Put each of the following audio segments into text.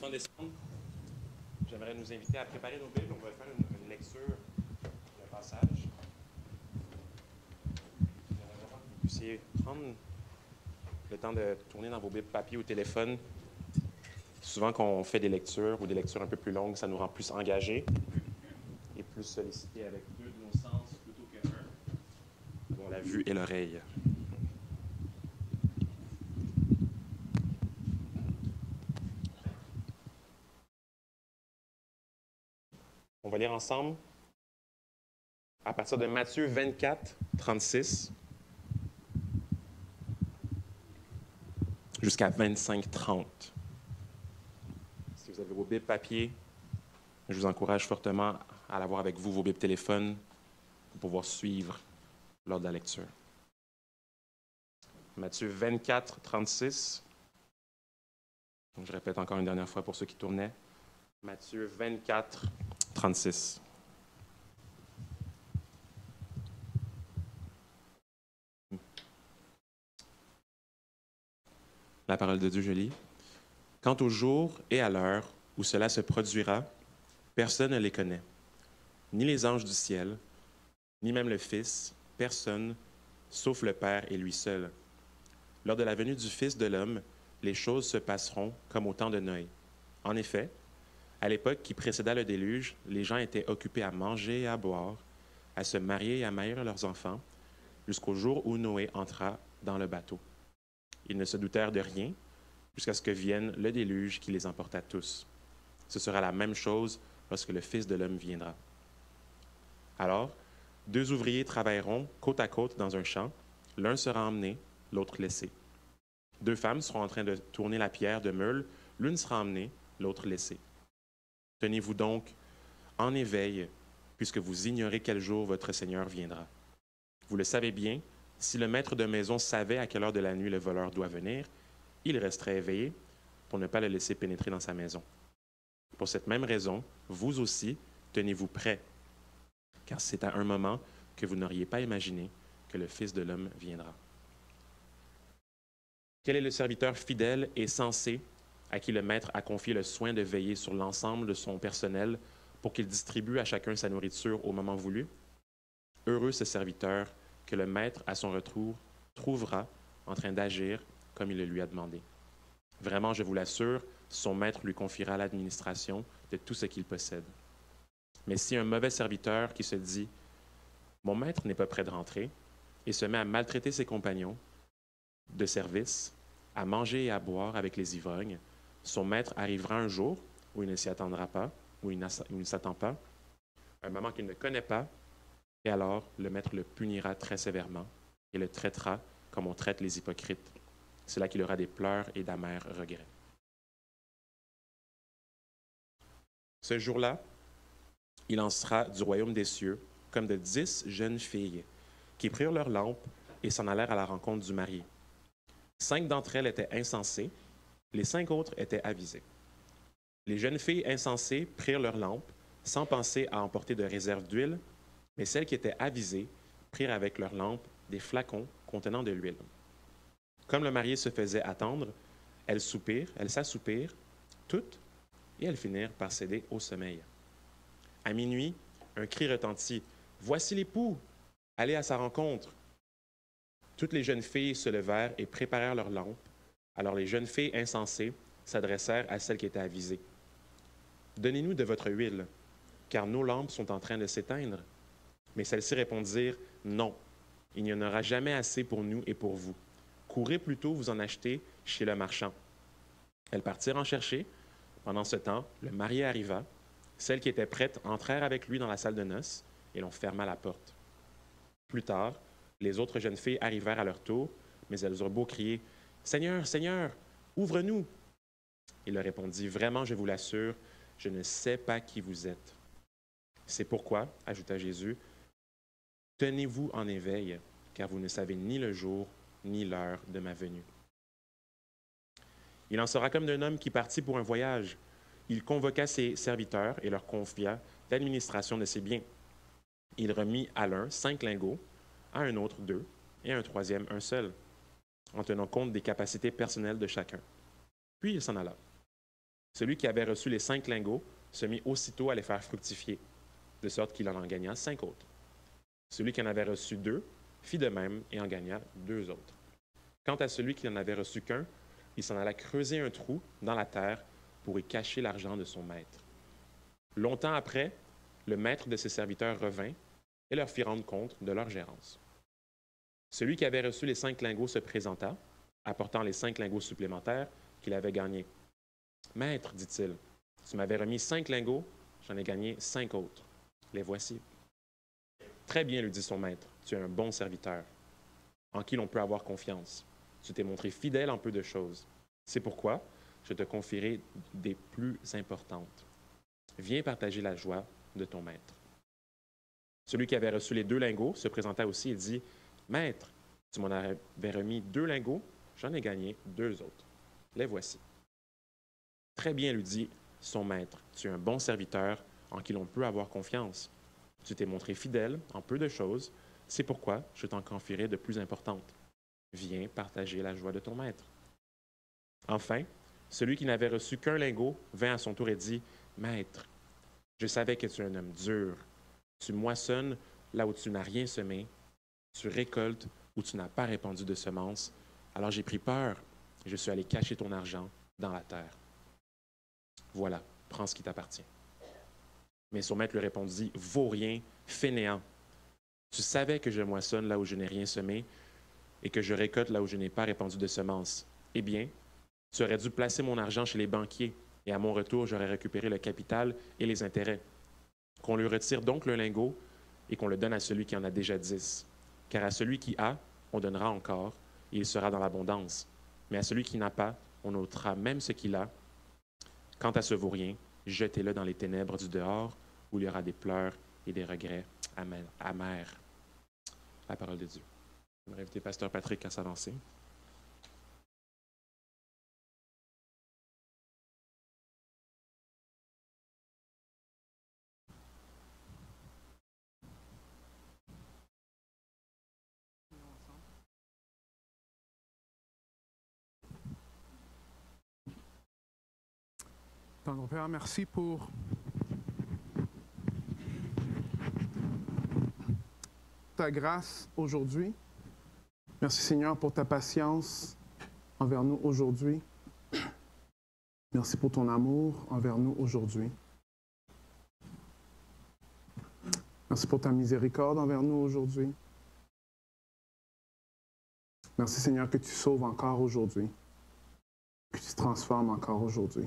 enfants descendent, j'aimerais nous inviter à préparer nos Bibles. On va faire une lecture d'un passage. J'aimerais vraiment que vous puissiez prendre le temps de tourner dans vos Bibles papier ou téléphone. Souvent, quand on fait des lectures ou des lectures un peu plus longues, ça nous rend plus engagés et plus sollicités avec deux de nos sens plutôt qu'un, dont la vue et l'oreille. On va lire ensemble à partir de Matthieu 24, 36 jusqu'à 25, 30. Si vous avez vos Bibles papier, je vous encourage fortement à l'avoir avec vous, vos Bibles téléphones, pour pouvoir suivre lors de la lecture. Matthieu 24, 36. Donc, je répète encore une dernière fois pour ceux qui tournaient. Matthieu 24, 36. La parole de Dieu, je lis. Quant au jour et à l'heure où cela se produira, personne ne les connaît, ni les anges du ciel, ni même le Fils, personne, sauf le Père et lui seul. Lors de la venue du Fils de l'homme, les choses se passeront comme au temps de Noé. En effet, à l'époque qui précéda le déluge, les gens étaient occupés à manger et à boire, à se marier et à marier leurs enfants, jusqu'au jour où Noé entra dans le bateau. Ils ne se doutèrent de rien jusqu'à ce que vienne le déluge qui les emporta tous. Ce sera la même chose lorsque le Fils de l'homme viendra. Alors, deux ouvriers travailleront côte à côte dans un champ, l'un sera emmené, l'autre laissé. Deux femmes seront en train de tourner la pierre de meule, l'une sera emmenée, l'autre laissée. Tenez-vous donc en éveil, puisque vous ignorez quel jour votre Seigneur viendra. Vous le savez bien, si le maître de maison savait à quelle heure de la nuit le voleur doit venir, il resterait éveillé pour ne pas le laisser pénétrer dans sa maison. Pour cette même raison, vous aussi, tenez-vous prêts, car c'est à un moment que vous n'auriez pas imaginé que le Fils de l'homme viendra. Quel est le serviteur fidèle et sensé à qui le maître a confié le soin de veiller sur l'ensemble de son personnel pour qu'il distribue à chacun sa nourriture au moment voulu? Heureux ce serviteur que le maître, à son retour, trouvera en train d'agir comme il le lui a demandé. Vraiment, je vous l'assure, son maître lui confiera l'administration de tout ce qu'il possède. Mais si un mauvais serviteur qui se dit « Mon maître n'est pas près de rentrer » et se met à maltraiter ses compagnons de service, à manger et à boire avec les ivrognes, son maître arrivera un jour où il ne s'y attendra pas, où il ne s'attend pas, un moment qu'il ne connaît pas, et alors le maître le punira très sévèrement et le traitera comme on traite les hypocrites. C'est là qu'il aura des pleurs et d'amers regrets. Ce jour-là, il en sera du royaume des cieux comme de 10 jeunes filles qui prirent leurs lampes et s'en allèrent à la rencontre du marié. 5 d'entre elles étaient insensées, les 5 autres étaient avisées. Les jeunes filles insensées prirent leurs lampes sans penser à emporter de réserve d'huile, mais celles qui étaient avisées prirent avec leurs lampes des flacons contenant de l'huile. Comme le marié se faisait attendre, elles s'assoupirent, toutes, et elles finirent par céder au sommeil. À minuit, un cri retentit. « Voici l'époux! Allez à sa rencontre! » Toutes les jeunes filles se levèrent et préparèrent leurs lampes. Alors les jeunes filles insensées s'adressèrent à celles qui étaient avisées. « Donnez-nous de votre huile, car nos lampes sont en train de s'éteindre. » Mais celles-ci répondirent, « Non, il n'y en aura jamais assez pour nous et pour vous. Courez plutôt vous en acheter chez le marchand. » Elles partirent en chercher. Pendant ce temps, le marié arriva. Celles qui étaient prêtes entrèrent avec lui dans la salle de noces et l'on ferma la porte. Plus tard, les autres jeunes filles arrivèrent à leur tour, mais elles eurent beau crier, « Seigneur, Seigneur, ouvre-nous !» Il leur répondit, « Vraiment, je vous l'assure, je ne sais pas qui vous êtes. » C'est pourquoi, ajouta Jésus, « Tenez-vous en éveil, car vous ne savez ni le jour ni l'heure de ma venue. » Il en sera comme d'un homme qui partit pour un voyage. Il convoqua ses serviteurs et leur confia l'administration de ses biens. Il remit à l'un 5 lingots, à un autre 2, et à un troisième 1 seul, en tenant compte des capacités personnelles de chacun. Puis il s'en alla. Celui qui avait reçu les 5 lingots se mit aussitôt à les faire fructifier, de sorte qu'il en gagna 5 autres. Celui qui en avait reçu 2 fit de même et en gagna 2 autres. Quant à celui qui n'en avait reçu qu'un, il s'en alla creuser un trou dans la terre pour y cacher l'argent de son maître. Longtemps après, le maître de ses serviteurs revint et leur fit rendre compte de leur gérance. Celui qui avait reçu les 5 lingots se présenta, apportant les 5 lingots supplémentaires qu'il avait gagnés. « Maître, dit-il, tu m'avais remis 5 lingots, j'en ai gagné 5 autres. Les voici. » « Très bien, lui dit son maître, tu es un bon serviteur, en qui l'on peut avoir confiance. Tu t'es montré fidèle en peu de choses. C'est pourquoi je te confierai des plus importantes. Viens partager la joie de ton maître. » Celui qui avait reçu les 2 lingots se présenta aussi et dit, « Maître, tu m'en avais remis 2 lingots, j'en ai gagné 2 autres. Les voici. » « Très bien, lui dit son maître, tu es un bon serviteur en qui l'on peut avoir confiance. Tu t'es montré fidèle en peu de choses, c'est pourquoi je t'en confierai de plus importantes. Viens partager la joie de ton maître. » Enfin, celui qui n'avait reçu qu'un lingot vint à son tour et dit, « Maître, je savais que tu es un homme dur. Tu moissonnes là où tu n'as rien semé, tu récoltes où tu n'as pas répandu de semences. Alors j'ai pris peur et je suis allé cacher ton argent dans la terre. Voilà, prends ce qui t'appartient. » Mais son maître lui répondit, « Vaut rien, fainéant. Tu savais que je moissonne là où je n'ai rien semé et que je récolte là où je n'ai pas répandu de semences. Eh bien, tu aurais dû placer mon argent chez les banquiers et à mon retour, j'aurais récupéré le capital et les intérêts. Qu'on lui retire donc le lingot et qu'on le donne à celui qui en a déjà 10. Car à celui qui a, on donnera encore et il sera dans l'abondance. Mais à celui qui n'a pas, on ôtera même ce qu'il a. Quant à ce vaurien, jetez-le dans les ténèbres du dehors, où il y aura des pleurs et des regrets amers. » La parole de Dieu. J'aimerais inviter Pasteur Patrick à s'avancer. Tendre Père, merci pour ta grâce aujourd'hui. Merci Seigneur pour ta patience envers nous aujourd'hui. Merci pour ton amour envers nous aujourd'hui. Merci pour ta miséricorde envers nous aujourd'hui. Merci Seigneur que tu sauves encore aujourd'hui, que tu transformes encore aujourd'hui.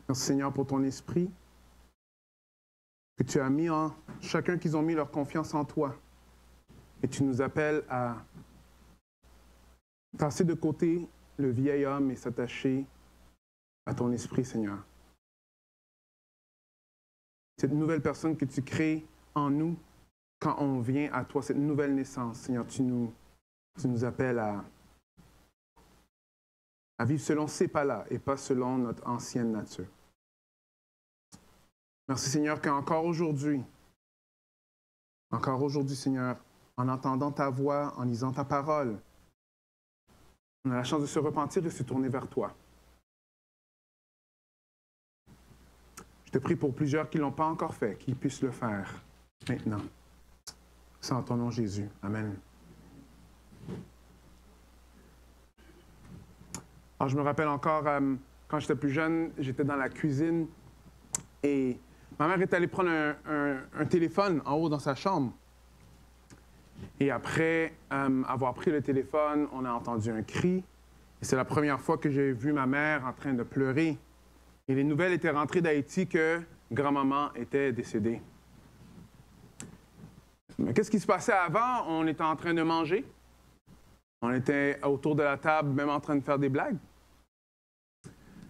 Merci Seigneur pour ton esprit que tu as mis en chacun qu'ils ont mis leur confiance en toi. Et tu nous appelles à tasser de côté le vieil homme et s'attacher à ton esprit, Seigneur. Cette nouvelle personne que tu crées en nous quand on vient à toi, cette nouvelle naissance, Seigneur, tu nous appelles à vivre selon ces pas-là et pas selon notre ancienne nature. Merci Seigneur qu'encore aujourd'hui, Seigneur, en entendant ta voix, en lisant ta parole, on a la chance de se repentir et de se tourner vers toi. Je te prie pour plusieurs qui ne l'ont pas encore fait, qu'ils puissent le faire maintenant. C'est en ton nom Jésus. Amen. Alors, je me rappelle encore, quand j'étais plus jeune, j'étais dans la cuisine et ma mère est allée prendre un téléphone en haut dans sa chambre. Et après avoir pris le téléphone, on a entendu un cri. Et c'est la première fois que j'ai vu ma mère en train de pleurer. Et les nouvelles étaient rentrées d'Haïti que grand-maman était décédée. Mais qu'est-ce qui se passait avant? On était en train de manger. On était autour de la table, même en train de faire des blagues.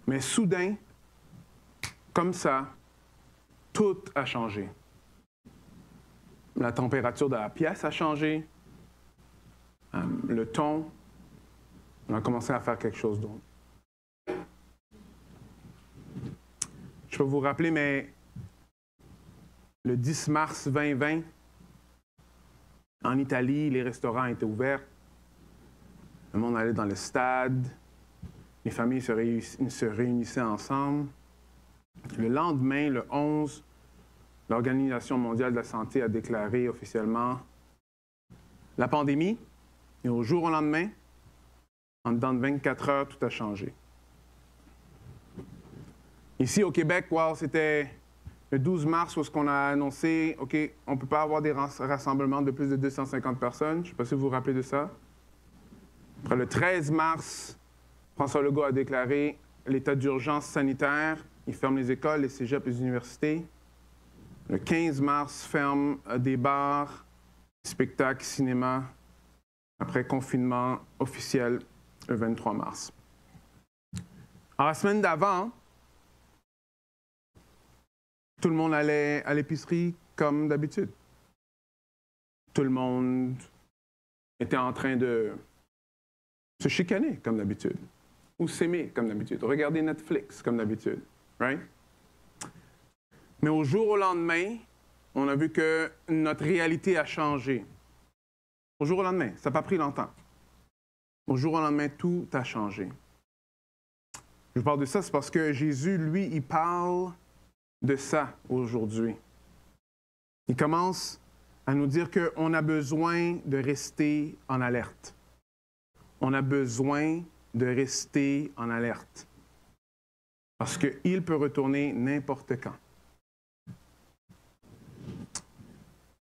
Mais soudain, comme ça, tout a changé. La température de la pièce a changé. Le ton. On a commencé à faire quelque chose d'autre. Je peux vous rappeler, mais le 10 mars 2020, en Italie, les restaurants étaient ouverts. Le monde allait dans le stade. Les familles se réunissaient ensemble. Le lendemain, le 11, l'Organisation mondiale de la santé a déclaré officiellement la pandémie. Et au jour au lendemain, en dedans de 24 heures, tout a changé. Ici, au Québec, c'était le 12 mars où on a annoncé, OK, on ne peut pas avoir des rassemblements de plus de 250 personnes. Je ne sais pas si vous vous rappelez de ça. Après le 13 mars, François Legault a déclaré l'état d'urgence sanitaire. Il ferme les écoles, les cégeps, les universités. Le 15 mars, ferme des bars, spectacles, cinéma. Après confinement officiel, le 23 mars. Alors, la semaine d'avant, tout le monde allait à l'épicerie comme d'habitude. Tout le monde était en train de se chicaner comme d'habitude. Ou s'aimer comme d'habitude. Regarder Netflix comme d'habitude. Right? Mais au jour au lendemain, on a vu que notre réalité a changé. Au jour au lendemain, ça n'a pas pris longtemps. Au jour au lendemain, tout a changé. Je vous parle de ça, c'est parce que Jésus, lui, il parle de ça aujourd'hui. Il commence à nous dire qu'on a besoin de rester en alerte. On a besoin de rester en alerte. Parce qu'il peut retourner n'importe quand.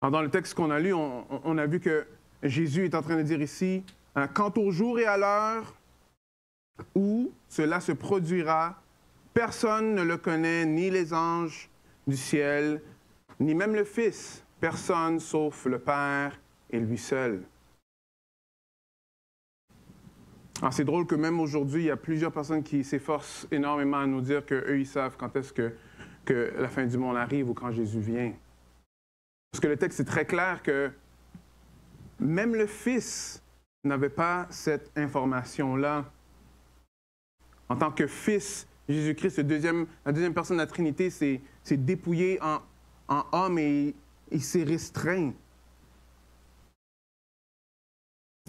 Alors, dans le texte qu'on a lu, on a vu que Jésus est en train de dire ici, « Quant au jour et à l'heure où cela se produira, personne ne le connaît, ni les anges du ciel, ni même le Fils, personne sauf le Père et lui seul. » Alors, c'est drôle que même aujourd'hui, il y a plusieurs personnes qui s'efforcent énormément à nous dire qu'eux, ils savent quand est-ce que la fin du monde arrive ou quand Jésus vient. Parce que le texte est très clair que même le Fils n'avait pas cette information-là. En tant que Fils, Jésus-Christ, la deuxième personne de la Trinité, s'est dépouillé en homme et il s'est restreint.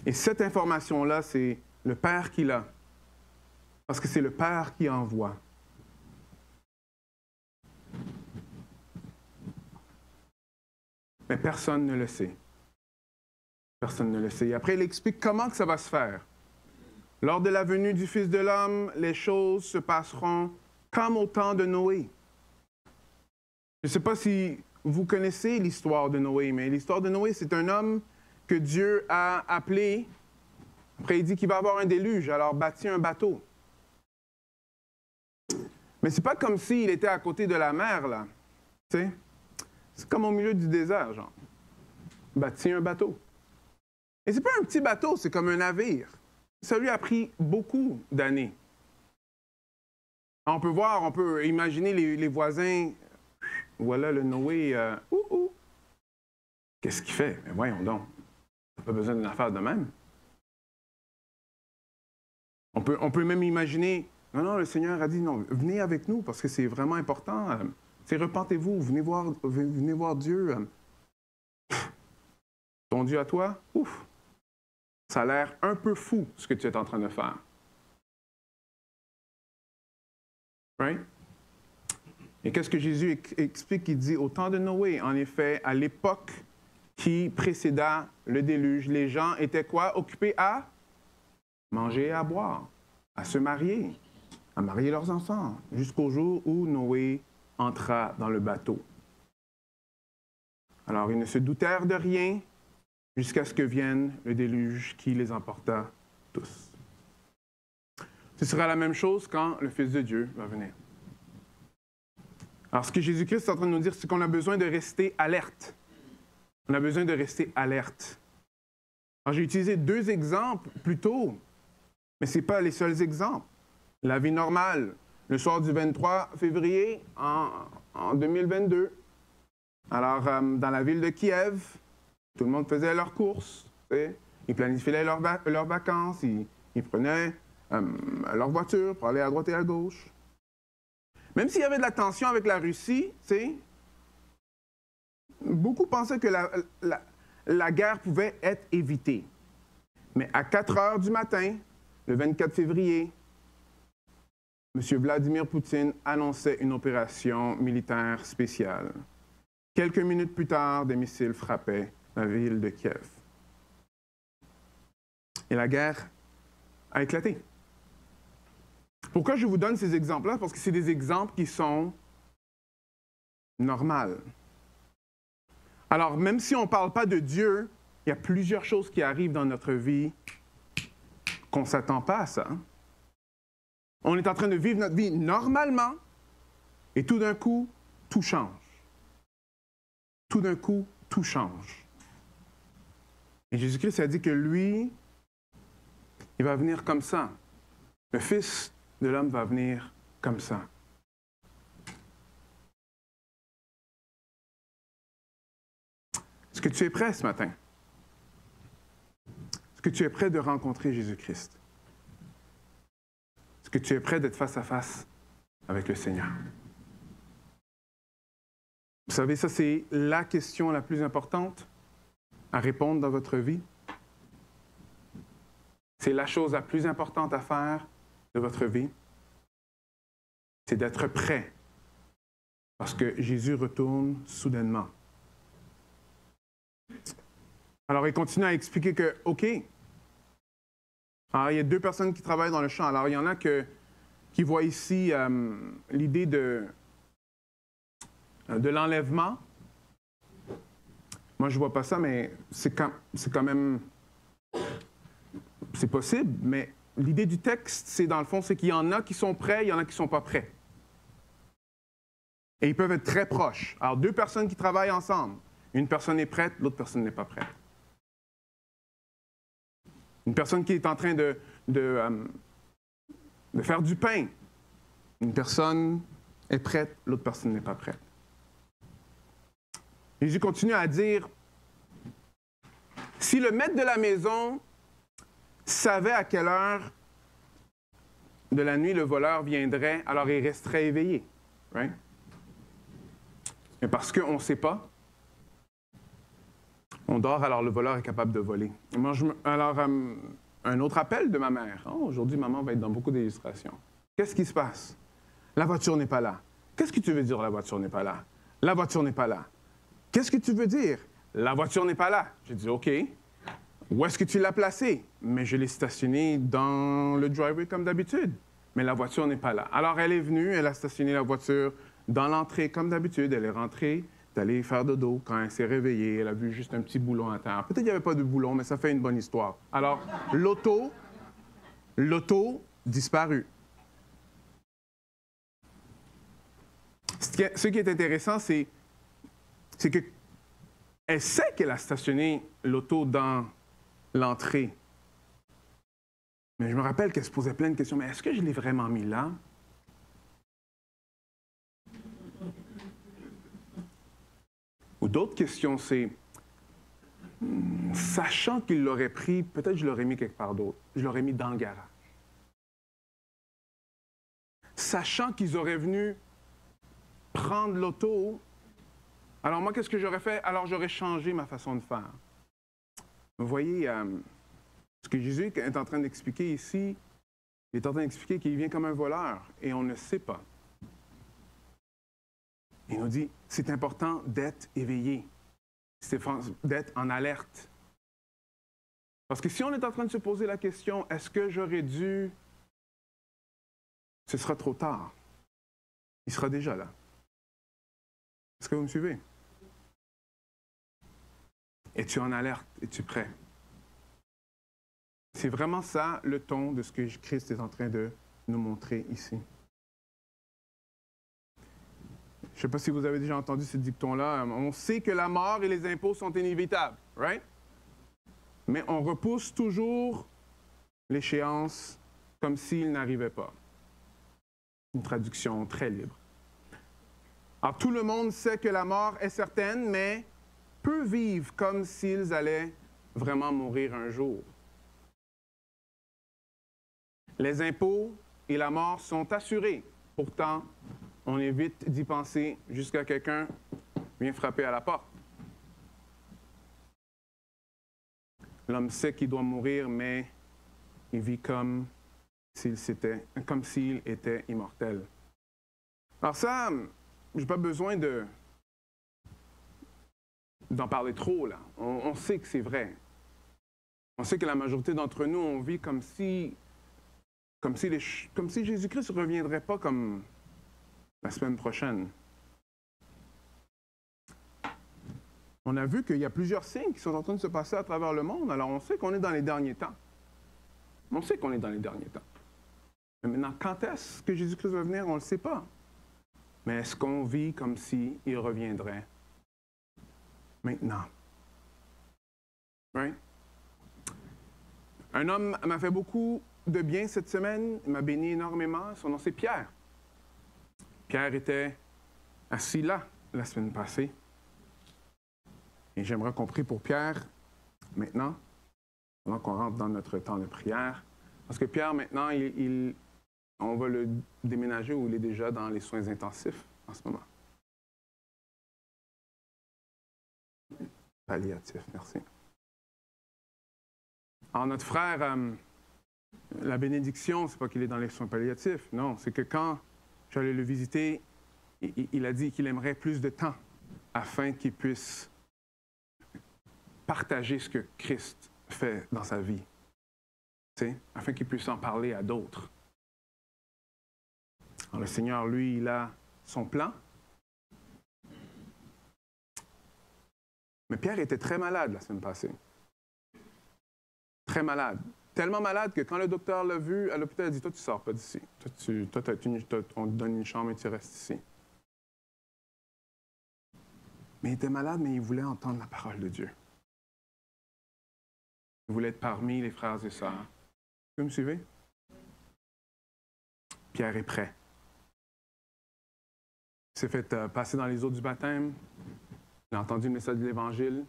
Et cette information-là, c'est le Père qui l'a. Parce que c'est le Père qui envoie. Mais personne ne le sait. Personne ne le sait. Et après, il explique comment que ça va se faire. Lors de la venue du Fils de l'homme, les choses se passeront comme au temps de Noé. Je ne sais pas si vous connaissez l'histoire de Noé, mais l'histoire de Noé, c'est un homme que Dieu a appelé. Après, il dit qu'il va avoir un déluge, alors bâtit un bateau. Mais c'est pas comme s'il était à côté de la mer, là. Tu sais? C'est comme au milieu du désert, genre. Bâtit un bateau. Et c'est pas un petit bateau, c'est comme un navire. Ça lui a pris beaucoup d'années. On peut imaginer les voisins. Voilà le Noé. Qu'est-ce qu'il fait? Mais voyons donc. On n'a pas besoin d'une affaire de même. On peut même imaginer, non, le Seigneur a dit, non, venez avec nous parce que c'est vraiment important. Repentez-vous, venez voir Dieu. Ton Dieu à toi, ouf, ça a l'air un peu fou ce que tu es en train de faire. Right? Et qu'est-ce que Jésus explique? Il dit, au temps de Noé, en effet, à l'époque qui précéda le déluge, les gens étaient quoi? Occupés à manger et à boire, à se marier, à marier leurs enfants, jusqu'au jour où Noé entra dans le bateau. Alors, ils ne se doutèrent de rien jusqu'à ce que vienne le déluge qui les emporta tous. Ce sera la même chose quand le Fils de Dieu va venir. Alors, ce que Jésus-Christ est en train de nous dire, c'est qu'on a besoin de rester alerte. On a besoin de rester alerte. Alors, j'ai utilisé 2 exemples plus tôt, mais ce n'est pas les seuls exemples. La vie normale, le soir du 23 février en 2022. Alors, dans la ville de Kiev, tout le monde faisait leurs courses. Ils planifiaient leurs vacances, ils prenaient leur voiture pour aller à droite et à gauche. Même s'il y avait de la tension avec la Russie, beaucoup pensaient que la guerre pouvait être évitée. Mais à 4 heures du matin, le 24 février, M. Vladimir Poutine annonçait une opération militaire spéciale. Quelques minutes plus tard, des missiles frappaient la ville de Kiev. Et la guerre a éclaté. Pourquoi je vous donne ces exemples-là? Parce que c'est des exemples qui sont normaux. Alors, même si on ne parle pas de Dieu, il y a plusieurs choses qui arrivent dans notre vie qu'on ne s'attend pas à ça. On est en train de vivre notre vie normalement et tout d'un coup, tout change. Tout d'un coup, tout change. Et Jésus-Christ a dit que lui, il va venir comme ça. Le Fils de l'homme va venir comme ça. Est-ce que tu es prêt ce matin? Est-ce que tu es prêt de rencontrer Jésus-Christ? Est-ce que tu es prêt d'être face à face avec le Seigneur? Vous savez, ça, c'est la question la plus importante à répondre dans votre vie. C'est la chose la plus importante à faire de votre vie. C'est d'être prêt. Parce que Jésus retourne soudainement. Alors, il continue à expliquer que, OK, alors, il y a deux personnes qui travaillent dans le champ. Alors, il y en a qui voient ici l'idée de l'enlèvement. Moi, je ne vois pas ça, mais c'est quand même... C'est possible, mais l'idée du texte, c'est dans le fond, c'est qu'il y en a qui sont prêts, il y en a qui ne sont pas prêts. Et ils peuvent être très proches. Alors, deux personnes qui travaillent ensemble. Une personne est prête, l'autre personne n'est pas prête. Une personne qui est en train de faire du pain. Une personne est prête, l'autre personne n'est pas prête. Jésus continue à dire, si le maître de la maison savait à quelle heure de la nuit le voleur viendrait, alors il resterait éveillé. Right? Mais parce qu'on ne sait pas, on dort, alors le voleur est capable de voler. Alors, un autre appel de ma mère. Oh, aujourd'hui, maman va être dans beaucoup d'illustrations. Qu'est-ce qui se passe? La voiture n'est pas là. Qu'est-ce que tu veux dire, la voiture n'est pas là? La voiture n'est pas là. Qu'est-ce que tu veux dire? La voiture n'est pas là. J'ai dit, OK. Où est-ce que tu l'as placée? Mais je l'ai stationnée dans le driveway comme d'habitude. Mais la voiture n'est pas là. Alors, elle est venue, elle a stationné la voiture dans l'entrée comme d'habitude. Elle est rentrée, est allée faire dodo. Quand elle s'est réveillée, elle a vu juste un petit boulon à terre. Peut-être qu'il n'y avait pas de boulon, mais ça fait une bonne histoire. Alors, l'auto disparue. Ce qui est intéressant, c'est qu'elle sait qu'elle a stationné l'auto dans l'entrée. Mais je me rappelle qu'elle se posait plein de questions. Mais est-ce que je l'ai vraiment mis là? Ou d'autres questions, c'est, sachant qu'il l'aurait pris, peut-être je l'aurais mis quelque part d'autre. Je l'aurais mis dans le garage. Sachant qu'ils auraient venu prendre l'auto, alors moi, qu'est-ce que j'aurais fait? Alors, j'aurais changé ma façon de faire. Vous voyez, ce que Jésus est en train d'expliquer ici, il est en train d'expliquer qu'il vient comme un voleur et on ne sait pas. Il nous dit, c'est important d'être éveillé, d'être en alerte. Parce que si on est en train de se poser la question, est-ce que j'aurais dû, ce sera trop tard. Il sera déjà là. Est-ce que vous me suivez? Es-tu en alerte? Es-tu prêt? C'est vraiment ça le ton de ce que Christ est en train de nous montrer ici. Je ne sais pas si vous avez déjà entendu ce dicton-là. On sait que la mort et les impôts sont inévitables, right? Mais on repousse toujours l'échéance comme s'il n'arrivait pas. Une traduction très libre. Alors, tout le monde sait que la mort est certaine, mais peu vivent comme s'ils allaient vraiment mourir un jour. Les impôts et la mort sont assurés. Pourtant, on évite d'y penser jusqu'à quelqu'un vient frapper à la porte. L'homme sait qu'il doit mourir, mais il vit comme comme s'il était immortel. Alors ça, j'ai pas besoin d'en parler trop, là. On sait que c'est vrai. On sait que la majorité d'entre nous, on vit comme si Jésus-Christ ne reviendrait pas comme la semaine prochaine. On a vu qu'il y a plusieurs signes qui sont en train de se passer à travers le monde, alors on sait qu'on est dans les derniers temps. On sait qu'on est dans les derniers temps. Mais maintenant, quand est-ce que Jésus-Christ va venir, on ne le sait pas. Mais est-ce qu'on vit comme s'il reviendrait maintenant? Right? Un homme m'a fait beaucoup de bien cette semaine, il m'a béni énormément. Son nom, c'est Pierre. Pierre était assis là la semaine passée. Et j'aimerais qu'on prie pour Pierre maintenant, pendant qu'on rentre dans notre temps de prière. Parce que Pierre, maintenant, on va le déménager ou il est déjà dans les soins intensifs en ce moment. Palliatif, merci. Alors, notre frère, la bénédiction, c'est pas qu'il est dans les soins palliatifs. Non, c'est que quand j'allais le visiter, il a dit qu'il aimerait plus de temps afin qu'il puisse partager ce que Christ fait dans sa vie. Afin qu'il puisse en parler à d'autres. Alors, le Seigneur, lui, il a son plan. Mais Pierre était très malade la semaine passée. Très malade. Tellement malade que quand le docteur l'a vu à l'hôpital, il a dit « Toi, tu ne sors pas d'ici. On te donne une chambre et tu restes ici. » Mais il était malade, mais il voulait entendre la parole de Dieu. Il voulait être parmi les frères et sœurs. Vous me suivez? Pierre est prêt. Il s'est fait passer dans les eaux du baptême. Il a entendu le message de l'Évangile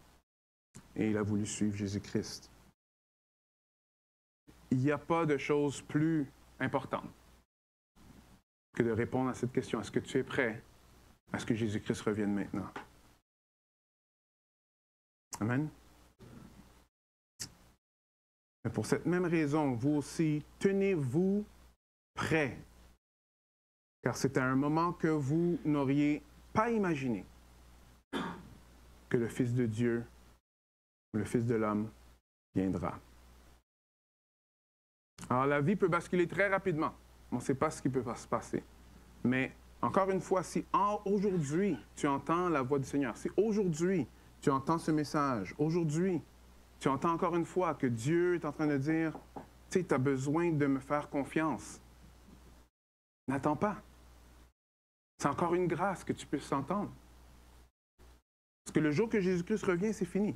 et il a voulu suivre Jésus-Christ. Il n'y a pas de chose plus importante que de répondre à cette question. Est-ce que tu es prêt à ce que Jésus-Christ revienne maintenant? Amen. Mais pour cette même raison, vous aussi, tenez-vous prêts. Car c'est à un moment que vous n'auriez pas imaginé que le Fils de Dieu, le Fils de l'homme, viendra. Alors la vie peut basculer très rapidement. On ne sait pas ce qui peut se passer. Mais encore une fois, si aujourd'hui tu entends la voix du Seigneur, si aujourd'hui tu entends ce message, aujourd'hui tu entends encore une fois que Dieu est en train de dire, tu sais, tu as besoin de me faire confiance. N'attends pas. C'est encore une grâce que tu puisses s'entendre. Parce que le jour que Jésus-Christ revient, c'est fini.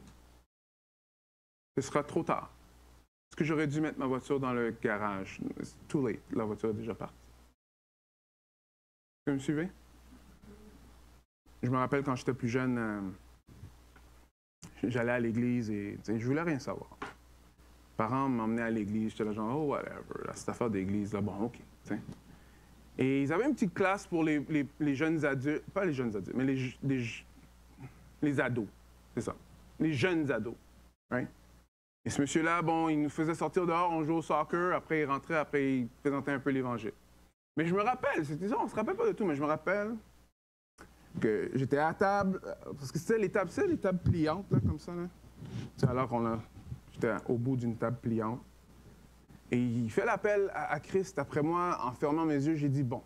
Ce sera trop tard. Est-ce que j'aurais dû mettre ma voiture dans le garage? It's too late. La voiture est déjà partie. Vous me suivez? Je me rappelle quand j'étais plus jeune, j'allais à l'église et je voulais rien savoir. Les parents m'emmenaient à l'église, j'étais là genre, oh whatever, cette affaire d'église, là, bon, ok. T'sais. Et ils avaient une petite classe pour les jeunes adultes, pas les jeunes adultes, mais les ados, c'est ça, les jeunes ados. Right? Et ce monsieur-là, bon, il nous faisait sortir dehors, on jouait au soccer, après il rentrait, après il présentait un peu l'Évangile. Mais je me rappelle, c'était ça, on se rappelle pas de tout, mais je me rappelle que j'étais à table, parce que c'était les tables pliantes, là, comme ça, là. Alors j'étais au bout d'une table pliante. Et il fait l'appel à Christ après moi, en fermant mes yeux, j'ai dit, bon,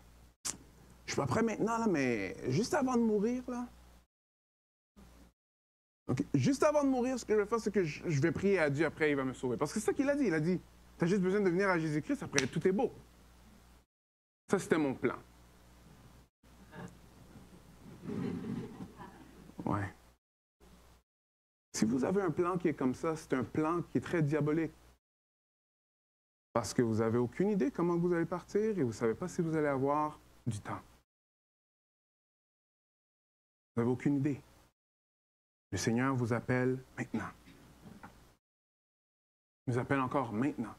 je suis pas prêt maintenant, là, mais juste avant de mourir, là. Okay. Juste avant de mourir, ce que je vais faire, c'est que je vais prier à Dieu, après il va me sauver. Parce que c'est ça qu'il a dit. Il a dit, tu as juste besoin de venir à Jésus-Christ, après tout est beau. Ça, c'était mon plan. Ouais. Si vous avez un plan qui est comme ça, c'est un plan qui est très diabolique. Parce que vous n'avez aucune idée comment vous allez partir et vous ne savez pas si vous allez avoir du temps. Vous n'avez aucune idée. Le Seigneur vous appelle maintenant. Il nous appelle encore maintenant.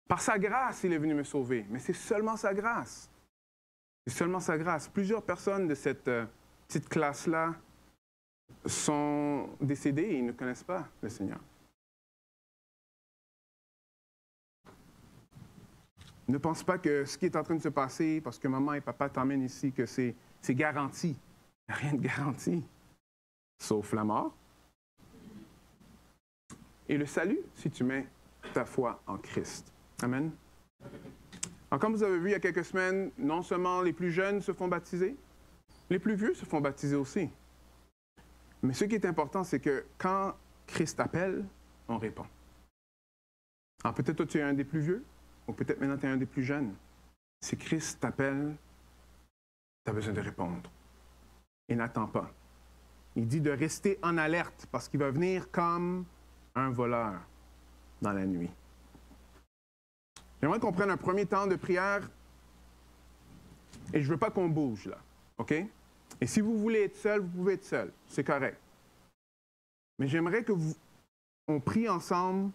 Par sa grâce, il est venu me sauver, mais c'est seulement sa grâce. C'est seulement sa grâce. Plusieurs personnes de cette petite classe-là sont décédées et ils ne connaissent pas le Seigneur. Ne pense pas que ce qui est en train de se passer, parce que maman et papa t'emmènent ici, que c'est garanti. Il n'y a rien de garanti, sauf la mort. Et le salut, si tu mets ta foi en Christ. Amen. Alors, comme vous avez vu il y a quelques semaines, non seulement les plus jeunes se font baptiser, les plus vieux se font baptiser aussi. Mais ce qui est important, c'est que quand Christ appelle, on répond. Alors peut-être toi, tu es un des plus vieux, ou peut-être maintenant tu es un des plus jeunes. Si Christ t'appelle, tu as besoin de répondre. Et n'attends pas. Il dit de rester en alerte, parce qu'il va venir comme un voleur dans la nuit. J'aimerais qu'on prenne un premier temps de prière, et je ne veux pas qu'on bouge là, OK? Et si vous voulez être seul, vous pouvez être seul, c'est correct. Mais j'aimerais on prie ensemble,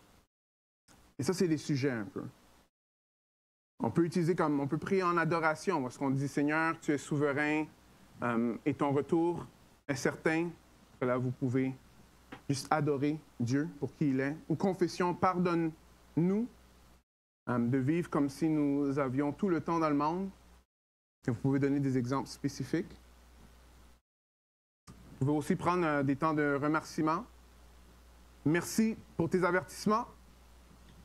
et ça, c'est des sujets un peu. On peut prier en adoration, parce qu'on dit, Seigneur, tu es souverain, et ton retour est certain. Là, vous pouvez juste adorer Dieu pour qui il est. Ou confession, pardonne-nous de vivre comme si nous avions tout le temps dans le monde. Et vous pouvez donner des exemples spécifiques. Vous pouvez aussi prendre des temps de remerciement. Merci pour tes avertissements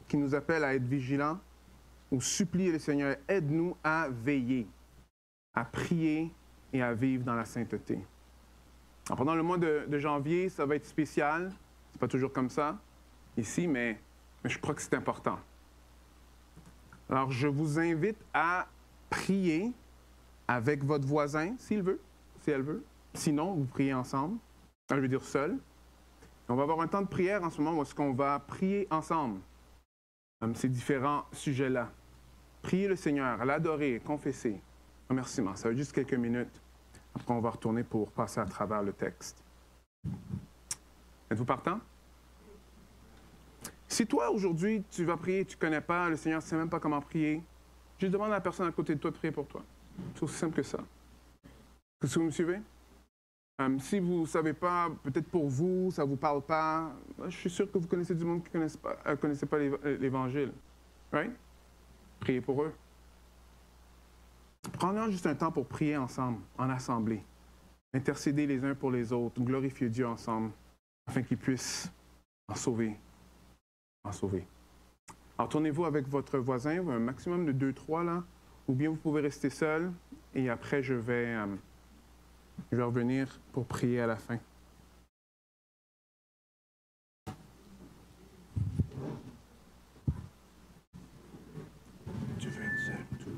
qui nous appellent à être vigilants ou supplier le Seigneur, aide-nous à veiller, à prier et à vivre dans la sainteté. Alors, pendant le mois de janvier, ça va être spécial. C'est pas toujours comme ça ici, mais je crois que c'est important. Alors, je vous invite à prier avec votre voisin, s'il veut, si elle veut. Sinon, vous priez ensemble. Je veux dire seul. On va avoir un temps de prière en ce moment où est-ce qu'on va prier ensemble ces différents sujets-là. Prier le Seigneur, l'adorer, confesser. Remerciement. Ça va juste quelques minutes. Après, on va retourner pour passer à travers le texte. Êtes-vous partant? Si toi, aujourd'hui, tu vas prier, tu ne connais pas, le Seigneur ne sait même pas comment prier, juste demande à la personne à côté de toi de prier pour toi. C'est aussi simple que ça. Est-ce que vous me suivez? Si vous ne savez pas, peut-être pour vous, ça ne vous parle pas, je suis sûr que vous connaissez du monde qui ne connaissait pas l'Évangile. Right? Priez pour eux. Prenons juste un temps pour prier ensemble, en assemblée. Intercéder les uns pour les autres, glorifier Dieu ensemble, afin qu'il puisse en sauver. En sauver. Alors, tournez-vous avec votre voisin, un maximum de 2-3 là, ou bien vous pouvez rester seul, et après je vais revenir pour prier à la fin. Tu veux être seul, tout.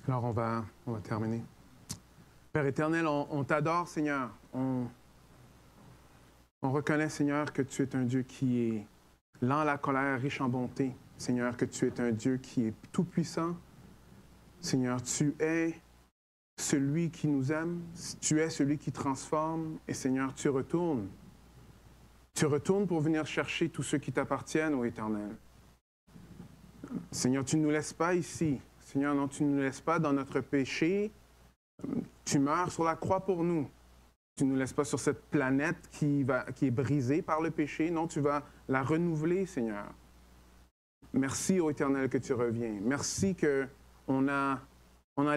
Alors, on va terminer. Père éternel, on t'adore, Seigneur. On reconnaît, Seigneur, que tu es un Dieu qui est lent à la colère, riche en bonté. Seigneur, que tu es un Dieu qui est tout-puissant. Seigneur, tu es celui qui nous aime. Tu es celui qui transforme. Et Seigneur, tu retournes. Tu retournes pour venir chercher tous ceux qui t'appartiennent, ô Éternel. Seigneur, tu ne nous laisses pas ici. Seigneur, non, tu ne nous laisses pas dans notre péché. Tu meurs sur la croix pour nous. Tu ne nous laisses pas sur cette planète qui est brisée par le péché. Non, tu vas la renouveler, Seigneur. Merci, ô Éternel, que tu reviens. Merci qu'on a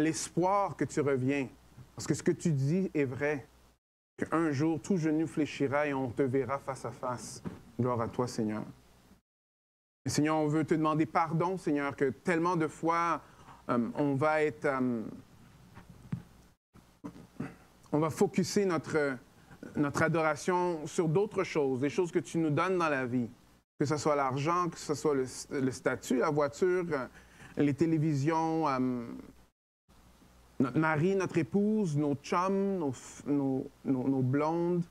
l'espoir que tu reviens. Parce que ce que tu dis est vrai. Qu'un jour, tout genou fléchira et on te verra face à face. Gloire à toi, Seigneur. Et Seigneur, on veut te demander pardon, Seigneur, que tellement de fois, on va focusser notre adoration sur d'autres choses, des choses que tu nous donnes dans la vie. Que ce soit l'argent, que ce soit le statut, la voiture, les télévisions, notre mari, notre épouse, nos chums, nos blondes,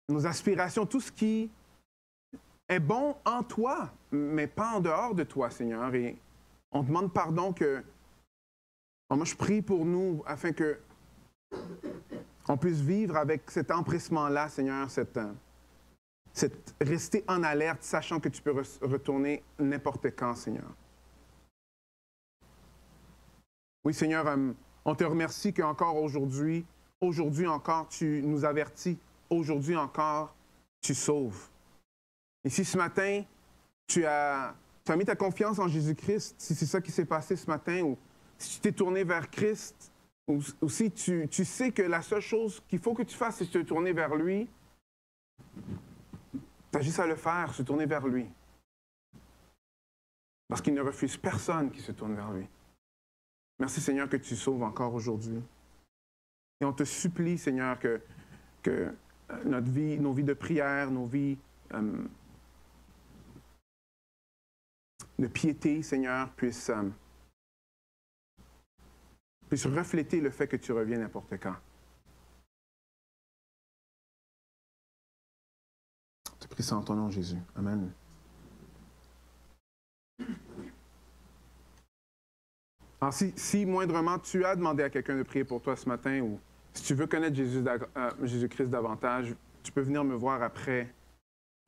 nos aspirations, tout ce qui est bon en toi, mais pas en dehors de toi, Seigneur. Et on te demande pardon que... Moi, je prie pour nous afin que on puisse vivre avec cet empressement-là, Seigneur, rester en alerte, sachant que tu peux retourner n'importe quand, Seigneur. Oui, Seigneur, on te remercie qu'encore aujourd'hui encore, tu nous avertis. Aujourd'hui encore, tu sauves. Et si ce matin, tu as mis ta confiance en Jésus-Christ, si c'est ça qui s'est passé ce matin, ou si tu t'es tourné vers Christ, ou si tu sais que la seule chose qu'il faut que tu fasses, c'est te tourner vers lui, tu as juste à le faire, se tourner vers lui. Parce qu'il ne refuse personne qui se tourne vers lui. Merci, Seigneur, que tu sauves encore aujourd'hui. Et on te supplie, Seigneur, que notre vie, nos vies de prière, nos vies de piété, Seigneur, puissent refléter le fait que tu reviens n'importe quand. Je te prie ça en ton nom, Jésus. Amen. Alors, si moindrement tu as demandé à quelqu'un de prier pour toi ce matin, ou si tu veux connaître Jésus-Christ davantage, tu peux venir me voir après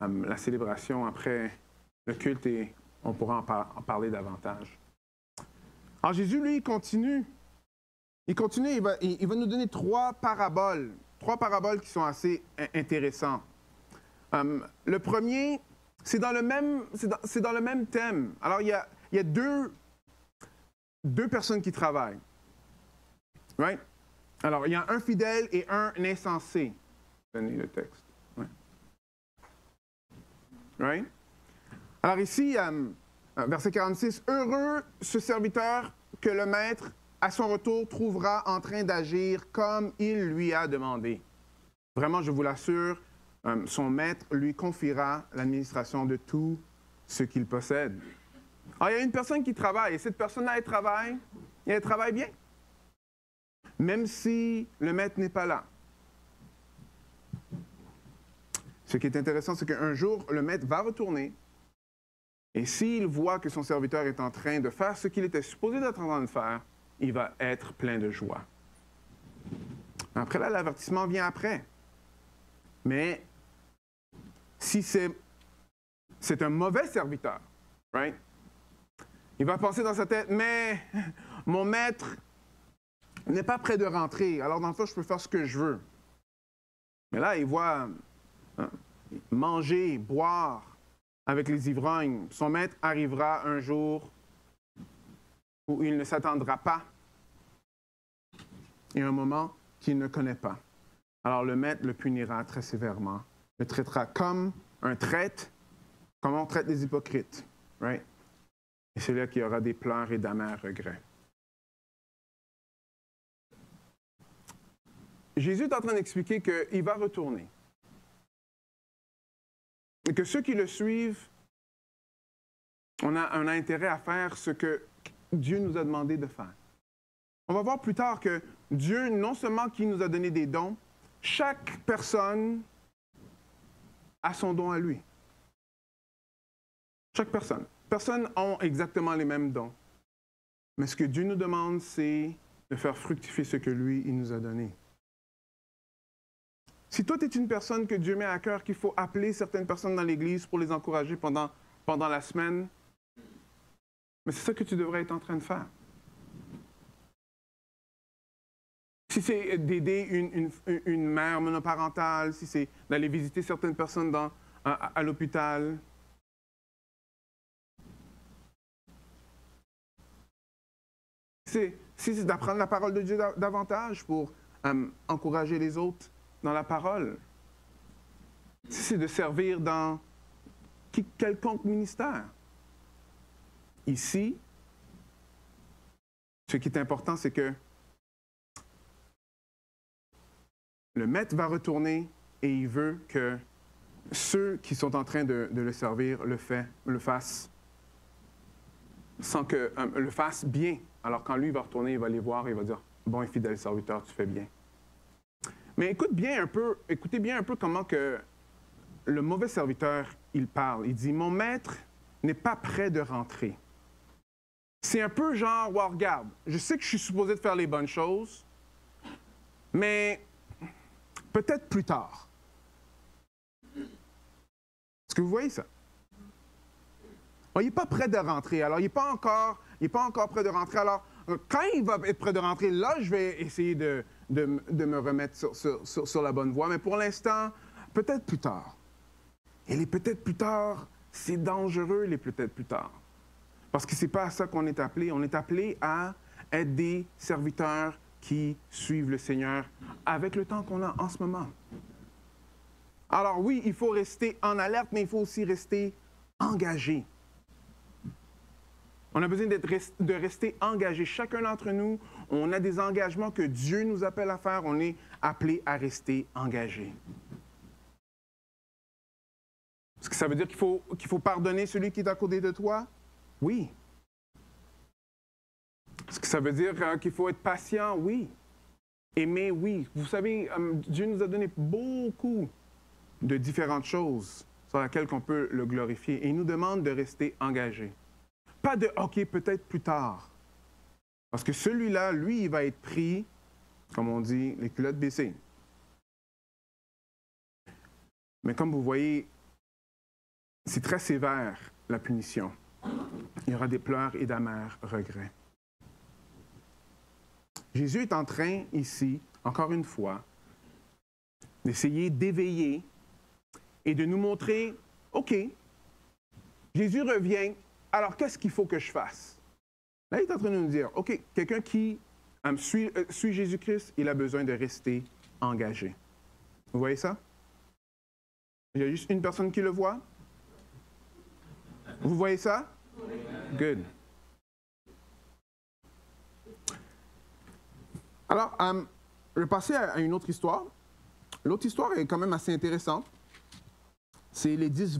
la célébration, après le culte, et on pourra en parler davantage. Alors, Jésus, lui, il continue. Il va nous donner trois paraboles qui sont assez intéressantes. Le premier, c'est dans le même thème. Alors, il y a deux personnes qui travaillent. Right? Alors, il y a un fidèle et un insensé. Donnez le texte. Ouais. Right? Alors ici, verset 46, « Heureux ce serviteur que le maître, à son retour, trouvera en train d'agir comme il lui a demandé. » Vraiment, je vous l'assure, son maître lui confiera l'administration de tout ce qu'il possède. Alors, il y a une personne qui travaille, et cette personne-là, elle travaille bien. Même si le maître n'est pas là. Ce qui est intéressant, c'est qu'un jour, le maître va retourner, et s'il voit que son serviteur est en train de faire ce qu'il était supposé d'être en train de faire, il va être plein de joie. Après là, l'avertissement vient après. Mais si c'est un mauvais serviteur, right? Il va penser dans sa tête, mais mon maître n'est pas prêt de rentrer, alors dans le fond, je peux faire ce que je veux. Mais là, il voit manger, boire avec les ivrognes. Son maître arrivera un jour où il ne s'attendra pas et un moment qu'il ne connaît pas. Alors le maître le punira très sévèrement, le traitera comme on traite les hypocrites. Right? Et c'est là qu'il y aura des pleurs et d'amers regrets. Jésus est en train d'expliquer qu'il va retourner. Et que ceux qui le suivent, on a intérêt à faire ce que Dieu nous a demandé de faire. On va voir plus tard que Dieu, non seulement qui nous a donné des dons, chaque personne a son don à lui. Chaque personne. Personne n'a exactement les mêmes dons. Mais ce que Dieu nous demande, c'est de faire fructifier ce que lui, il nous a donné. Si toi, tu es une personne que Dieu met à cœur, qu'il faut appeler certaines personnes dans l'Église pour les encourager pendant la semaine, mais c'est ça que tu devrais être en train de faire. Si c'est d'aider une mère monoparentale, si c'est d'aller visiter certaines personnes à l'hôpital. Si c'est d'apprendre la parole de Dieu davantage pour encourager les autres dans la parole. Si c'est de servir dans quelconque ministère. Ici, ce qui est important, c'est que le maître va retourner et il veut que ceux qui sont en train de le servir le fassent sans que le fassent bien. Alors quand lui va retourner, il va les voir et il va dire « Bon et fidèle serviteur, tu fais bien ». Mais écoutez bien un peu comment que le mauvais serviteur, il parle. Il dit « Mon maître n'est pas prêt de rentrer ». C'est un peu genre « wow, regarde, je sais que je suis supposé de faire les bonnes choses, mais peut-être plus tard. » Est-ce que vous voyez ça? Il n'est pas prêt de rentrer. Alors, il n'est pas encore prêt de rentrer. Alors, quand il va être prêt de rentrer, là, je vais essayer de me remettre sur la bonne voie. Mais pour l'instant, peut-être plus tard. Et les peut-être plus tard, c'est dangereux, les peut-être plus tard. Parce que ce n'est pas à ça qu'on est appelé. On est appelé à être des serviteurs qui suivent le Seigneur avec le temps qu'on a en ce moment. Alors oui, il faut rester en alerte, mais il faut aussi rester engagé. On a besoin de rester engagé. Chacun d'entre nous, on a des engagements que Dieu nous appelle à faire. On est appelé à rester engagé. Est-ce que ça veut dire qu'il faut pardonner celui qui est à côté de toi? Oui. Est-ce que ça veut dire qu'il faut être patient? Oui. Aimer? Oui. Vous savez, Dieu nous a donné beaucoup de différentes choses sur lesquelles on peut le glorifier. Et il nous demande de rester engagé. Pas de « OK, peut-être plus tard ». Parce que celui-là, lui, il va être pris, comme on dit, les culottes baissées. Mais comme vous voyez, c'est très sévère, la punition. Il y aura des pleurs et d'amers regrets. Jésus est en train, ici, encore une fois, d'essayer d'éveiller et de nous montrer, OK, Jésus revient, alors qu'est-ce qu'il faut que je fasse? Là, il est en train de nous dire, OK, quelqu'un qui suit Jésus-Christ, il a besoin de rester engagé. Vous voyez ça? Il y a juste une personne qui le voit? Vous voyez ça? Good. Alors, je vais passer à une autre histoire. L'autre histoire est quand même assez intéressante. C'est les 10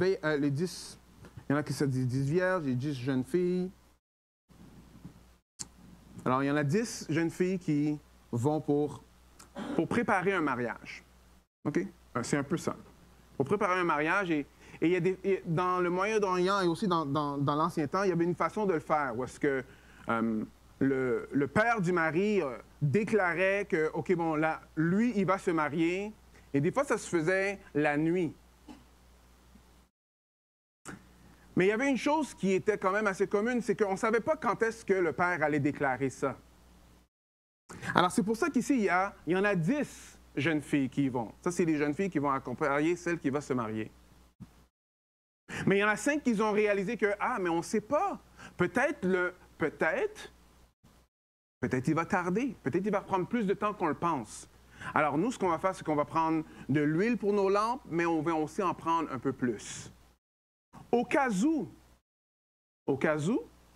il y en a qui se disent 10 vierges, les 10 jeunes filles. Alors, il y en a 10 jeunes filles qui vont pour préparer un mariage. OK? C'est un peu ça. Pour préparer un mariage, et dans le Moyen-Orient et aussi dans l'Ancien temps, il y avait une façon de le faire, où est-ce que le père du mari déclarait que, OK, bon, là, lui, il va se marier. Et des fois, ça se faisait la nuit. Mais il y avait une chose qui était quand même assez commune, c'est qu'on ne savait pas quand est-ce que le père allait déclarer ça. Alors, c'est pour ça qu'ici, il y en a 10 jeunes filles qui y vont. Ça, c'est les jeunes filles qui vont accompagner celle qui va se marier. Mais il y en a 5 qui ont réalisé que, mais on ne sait pas. Peut-être il va tarder. Peut-être il va prendre plus de temps qu'on le pense. Alors, nous, ce qu'on va faire, c'est qu'on va prendre de l'huile pour nos lampes, mais on va aussi en prendre un peu plus. Au cas où,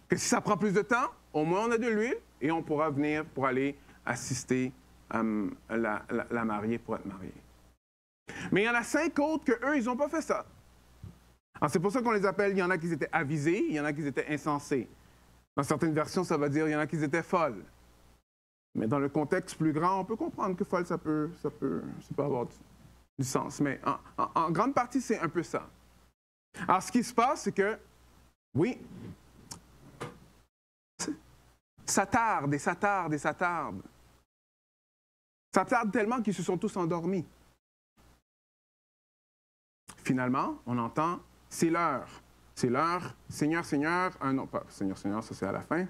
que si ça prend plus de temps, au moins on a de l'huile et on pourra venir pour aller assister la mariée pour être mariée. Mais il y en a 5 autres qu'eux, ils n'ont pas fait ça. Alors c'est pour ça qu'on les appelle, il y en a qui étaient avisés, il y en a qui étaient insensés. Dans certaines versions, ça va dire qu'il y en a qui étaient folles. Mais dans le contexte plus grand, on peut comprendre que folle, ça peut avoir du sens. Mais en grande partie, c'est un peu ça. Alors, ce qui se passe, c'est que, oui, ça tarde et ça tarde et ça tarde. Ça tarde tellement qu'ils se sont tous endormis. Finalement, on entend, c'est l'heure. C'est l'heure, Seigneur, Seigneur. Non, pas Seigneur, Seigneur, ça c'est à la fin.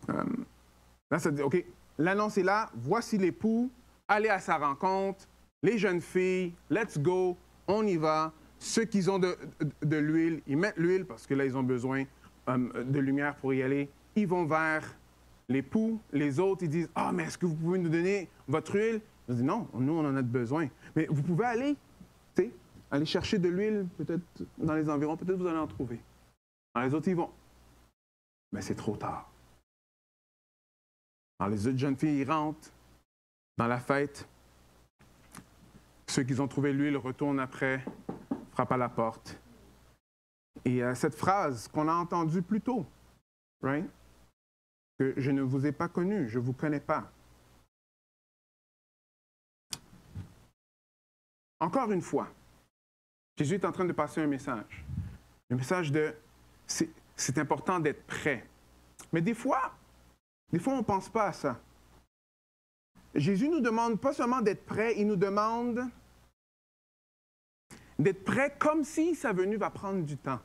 Là, ça dit, OK, l'annonce est là, voici l'époux, allez à sa rencontre, les jeunes filles, let's go, on y va. Ceux qui ont de l'huile, ils mettent l'huile parce que là, ils ont besoin de lumière pour y aller. Ils vont vers l'époux. Les autres, ils disent, ah, mais est-ce que vous pouvez nous donner votre huile? Ils disent, non, nous, on en a besoin. Mais vous pouvez aller, tu sais, aller chercher de l'huile, peut-être dans les environs, peut-être vous allez en trouver. Alors, les autres, ils vont. Mais c'est trop tard. Alors, les autres jeunes filles, ils rentrent dans la fête. Ceux qui ont trouvé l'huile retournent après, frappent à la porte. Et cette phrase qu'on a entendue plus tôt, right? Que je ne vous ai pas connu, je ne vous connais pas. Encore une fois, Jésus est en train de passer un message. Le message de c'est important d'être prêt. Mais des fois, on ne pense pas à ça. Jésus nous demande pas seulement d'être prêt, il nous demande d'être prêt comme si sa venue va prendre du temps.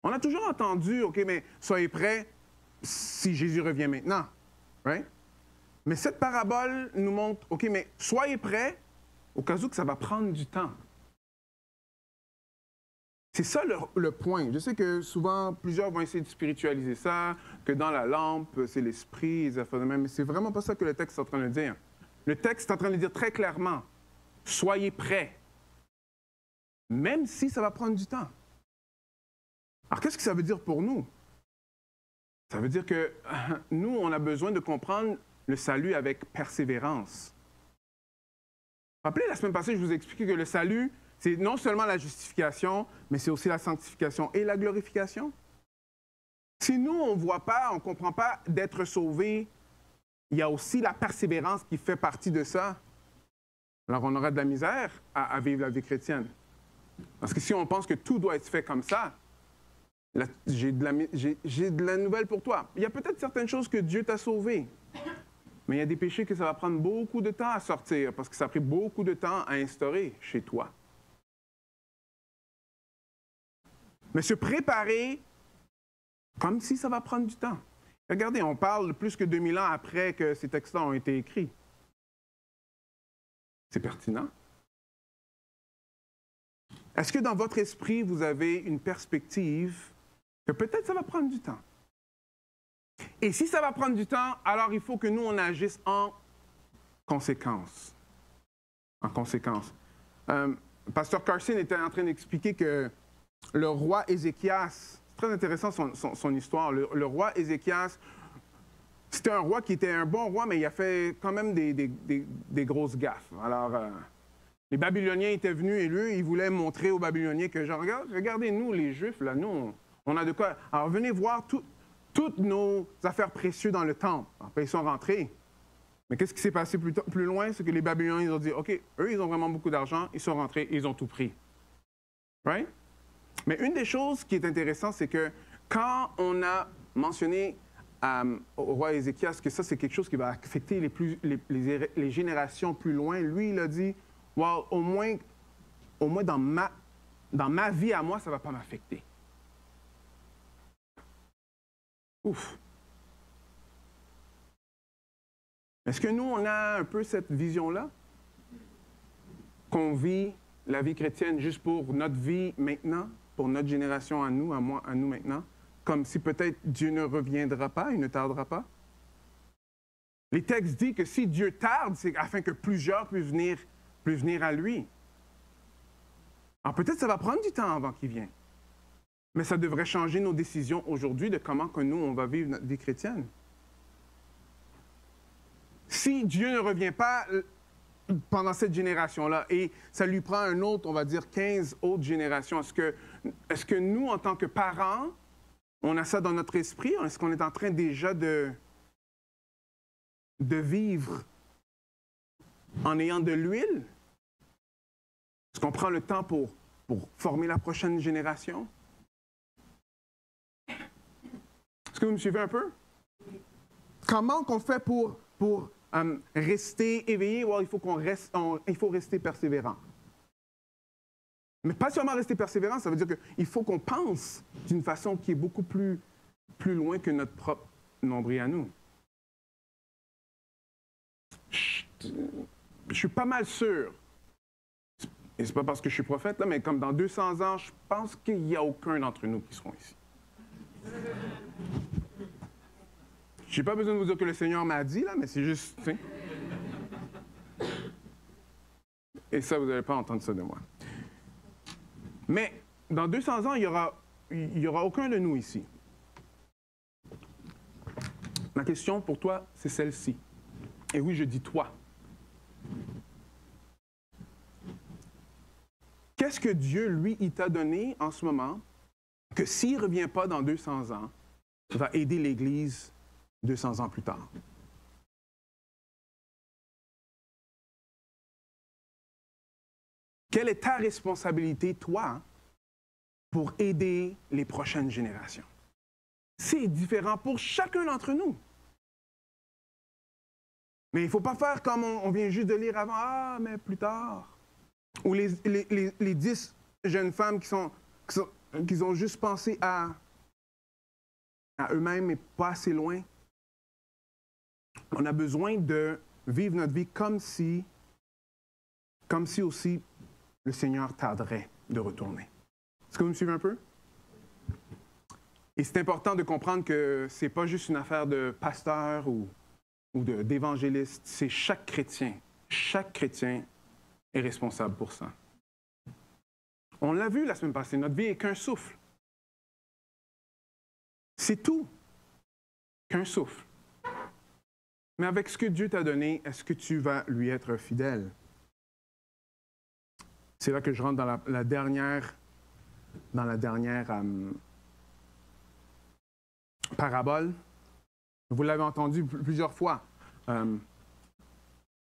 On a toujours entendu, OK, mais soyez prêts si Jésus revient maintenant. Right? Mais cette parabole nous montre, OK, mais soyez prêts au cas où que ça va prendre du temps. C'est ça le point. Je sais que souvent, plusieurs vont essayer de spiritualiser ça, que dans la lampe, c'est l'esprit, mais c'est vraiment pas ça que le texte est en train de dire. Le texte est en train de dire très clairement, soyez prêts, même si ça va prendre du temps. Alors, qu'est-ce que ça veut dire pour nous? Ça veut dire que nous, on a besoin de comprendre le salut avec persévérance. Rappelez, la semaine passée, je vous ai expliqué que le salut, c'est non seulement la justification, mais c'est aussi la sanctification et la glorification. Si nous, on ne voit pas, on ne comprend pas d'être sauvés, il y a aussi la persévérance qui fait partie de ça. Alors, on aura de la misère à vivre la vie chrétienne. Parce que si on pense que tout doit être fait comme ça, j'ai de la nouvelle pour toi. Il y a peut-être certaines choses que Dieu t'a sauvées, mais il y a des péchés que ça va prendre beaucoup de temps à sortir, parce que ça a pris beaucoup de temps à instaurer chez toi. Mais se préparer comme si ça va prendre du temps. Regardez, on parle plus que 2000 ans après que ces textes-là ont été écrits. C'est pertinent. Est-ce que dans votre esprit, vous avez une perspective que peut-être ça va prendre du temps? Et si ça va prendre du temps, alors il faut que nous, on agisse en conséquence. En conséquence. Pasteur Carson était en train d'expliquer que le roi Ézéchias, c'est très intéressant son histoire, le roi Ézéchias, c'était un roi qui était un bon roi, mais il a fait quand même des grosses gaffes. Alors, les Babyloniens étaient venus et lui, il voulait montrer aux Babyloniens que, genre, regardez, nous, les Juifs, là, nous, on a de quoi. Alors, venez voir toutes nos affaires précieuses dans le temple. Après, ils sont rentrés. Mais qu'est-ce qui s'est passé plus loin? C'est que les Babyloniens, ils ont dit, OK, eux, ils ont vraiment beaucoup d'argent, ils sont rentrés et ils ont tout pris. Right? Mais une des choses qui est intéressante, c'est que quand on a mentionné au roi Ézéchias que ça, c'est quelque chose qui va affecter les générations plus loin, lui, il a dit, well, au moins dans ma vie à moi, ça ne va pas m'affecter. Ouf. Est-ce que nous, on a un peu cette vision-là? Qu'on vit la vie chrétienne juste pour notre vie maintenant, pour notre génération à nous, à nous maintenant, comme si peut-être Dieu ne reviendra pas, il ne tardera pas? Les textes disent que si Dieu tarde, c'est afin que plusieurs puissent venir à lui. Alors peut-être ça va prendre du temps avant qu'il vienne. Mais ça devrait changer nos décisions aujourd'hui de comment que nous, on va vivre notre vie chrétienne. Si Dieu ne revient pas pendant cette génération-là et ça lui prend un autre, on va dire 15 autres générations, est-ce que nous, en tant que parents, on a ça dans notre esprit? Est-ce qu'on est en train déjà de vivre en ayant de l'huile? Est-ce qu'on prend le temps pour former la prochaine génération? Est-ce que vous me suivez un peu? Comment qu'on fait pour rester éveillé? Well, il faut rester persévérant. Mais pas seulement rester persévérant, ça veut dire qu'il faut qu'on pense d'une façon qui est beaucoup plus loin que notre propre nombril à nous. Je suis pas mal sûr, et c'est pas parce que je suis prophète, là, mais comme dans 200 ans, je pense qu'il n'y a aucun d'entre nous qui seront ici. Je n'ai pas besoin de vous dire que le Seigneur m'a dit, là, mais c'est juste... T'sais. Et ça, vous n'allez pas entendre ça de moi. Mais dans 200 ans, il y aura aucun de nous ici. Ma question pour toi, c'est celle-ci. Et oui, je dis toi. Qu'est-ce que Dieu, lui, il t'a donné en ce moment que s'il ne revient pas dans 200 ans, va aider l'Église 200 ans plus tard? Quelle est ta responsabilité, toi, pour aider les prochaines générations? C'est différent pour chacun d'entre nous. Mais il ne faut pas faire comme on vient juste de lire avant. Ah, mais plus tard. Ou les 10 jeunes femmes qui ont juste pensé à eux-mêmes et pas assez loin. On a besoin de vivre notre vie comme si aussi le Seigneur tarderait de retourner. Est-ce que vous me suivez un peu? Et c'est important de comprendre que ce n'est pas juste une affaire de pasteur ou d'évangéliste, c'est chaque chrétien. Chaque chrétien est responsable pour ça. On l'a vu la semaine passée, notre vie n'est qu'un souffle. C'est tout, qu'un souffle. Mais avec ce que Dieu t'a donné, est-ce que tu vas lui être fidèle? C'est là que je rentre dans la dernière parabole. Vous l'avez entendu plusieurs fois. Il